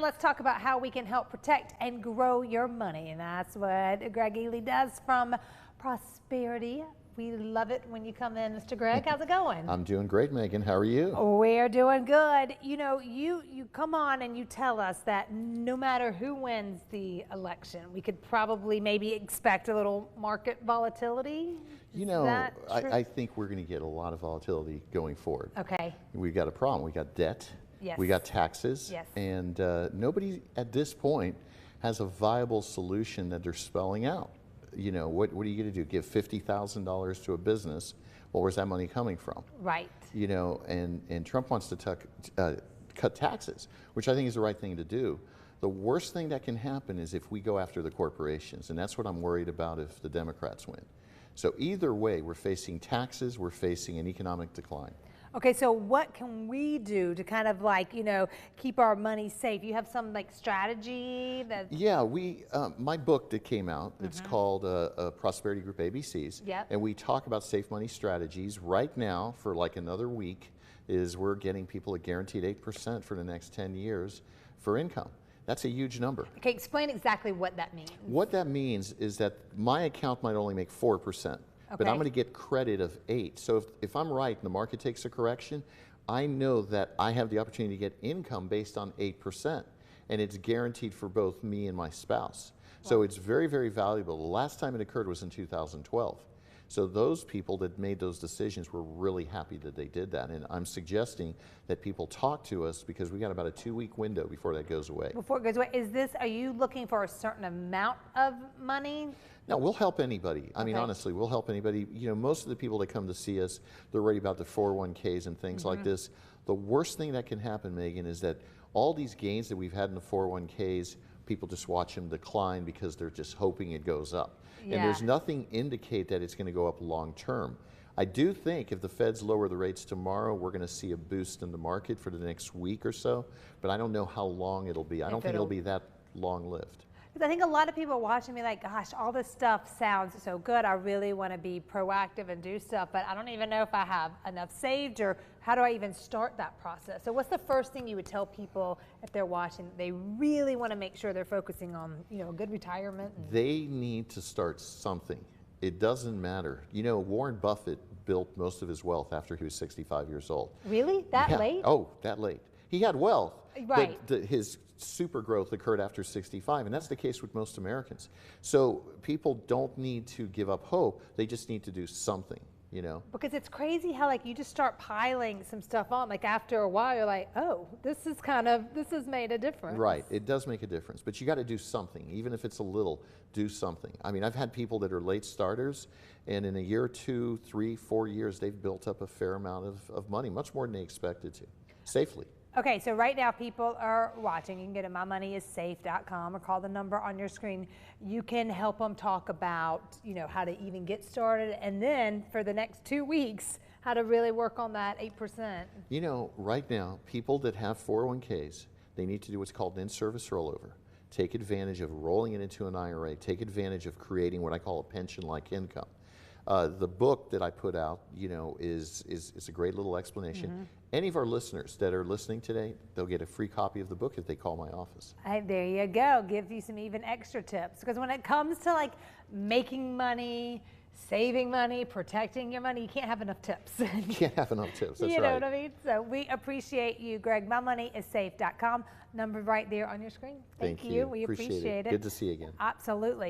Let's talk about how we can help protect and grow your money. And that's what Greg Ely does from Prosperity. We love it when you come in, Mr. Greg. How's it going? I'm doing great, Megan. How are you? We're doing good. You know, you come on and you tell us that no matter who wins the election, we could probably maybe expect a little market volatility. You know, I think we're going to get a lot of volatility going forward. Okay. We've got a problem. We got debt. Yes. We got taxes. Yes. And nobody at this point has a viable solution that they're spelling out. You know, what are you going to do? Give $50,000 to a business? Well, where's that money coming from? Right. You know, and Trump wants to cut taxes, which I think is the right thing to do. The worst thing that can happen is if we go after the corporations, and that's what I'm worried about if the Democrats win. So either way, we're facing taxes, we're facing an economic decline. Okay, so what can we do to kind of like, you know, keep our money safe? You have some like strategy that... Yeah, my book that came out, it's called Prosperity Group ABCs. Yep. And we talk about safe money strategies. Right now, for like another week, we're getting people a guaranteed 8% for the next 10 years for income. That's a huge number. Okay, explain exactly what that means. What that means is that my account might only make 4%. But I'm going to get credit of 8. So if I'm right and the market takes a correction, I know that I have the opportunity to get income based on 8%. And it's guaranteed for both me and my spouse. Wow. So it's very, very valuable. The last time it occurred was in 2012. So those people that made those decisions were really happy that they did that. And I'm suggesting that people talk to us because we got about a 2-week window before that goes away. Before it goes away, are you looking for a certain amount of money? No, we'll help anybody. I mean, honestly, we'll help anybody. You know, most of the people that come to see us, they're worried about the 401ks and things like this. The worst thing that can happen, Megan, is that all these gains that we've had in the 401ks, people just watch them decline because they're just hoping it goes up. Yeah. And there's nothing indicate that it's going to go up long term. I do think if the Feds lower the rates tomorrow, we're going to see a boost in the market for the next week or so, but I don't know how long it'll be. I don't think it'll be that long-lived. Because I think a lot of people are watching me like, gosh, all this stuff sounds so good. I really want to be proactive and do stuff, but I don't even know if I have enough saved, or how do I even start that process? So what's the first thing you would tell people if they're watching? They really want to make sure they're focusing on, you know, a good retirement. They need to start something. It doesn't matter. You know, Warren Buffett built most of his wealth after he was 65 years old. Really? That late? Oh, that late. He had wealth, right, but his super growth occurred after 65, and that's the case with most Americans. So people don't need to give up hope. They just need to do something, you know? Because it's crazy how like you just start piling some stuff on. Like after a while, you're like, oh, this has made a difference. Right, it does make a difference, but you got to do something. Even if it's a little, do something. I mean, I've had people that are late starters, and in a year, 2, 3, 4 years, they've built up a fair amount of money, much more than they expected to, safely. Okay, so right now people are watching. You can go to mymoneyissafe.com or call the number on your screen. You can help them talk about, you know, how to even get started, and then for the next 2 weeks, how to really work on that 8%. You know, right now, people that have 401ks, they need to do what's called an in-service rollover. Take advantage of rolling it into an IRA. Take advantage of creating what I call a pension-like income. The book that I put out, you know, is a great little explanation. Any of our listeners that are listening today, they'll get a free copy of the book if they call my office. There you go. Give you some even extra tips. Because when it comes to like making money, saving money, protecting your money, you can't have enough tips. You can't have enough tips, that's right. You know what I mean? So we appreciate you, Greg. mymoneyissafe.com. Number right there on your screen. Thank you. We appreciate it. Good to see you again. Absolutely.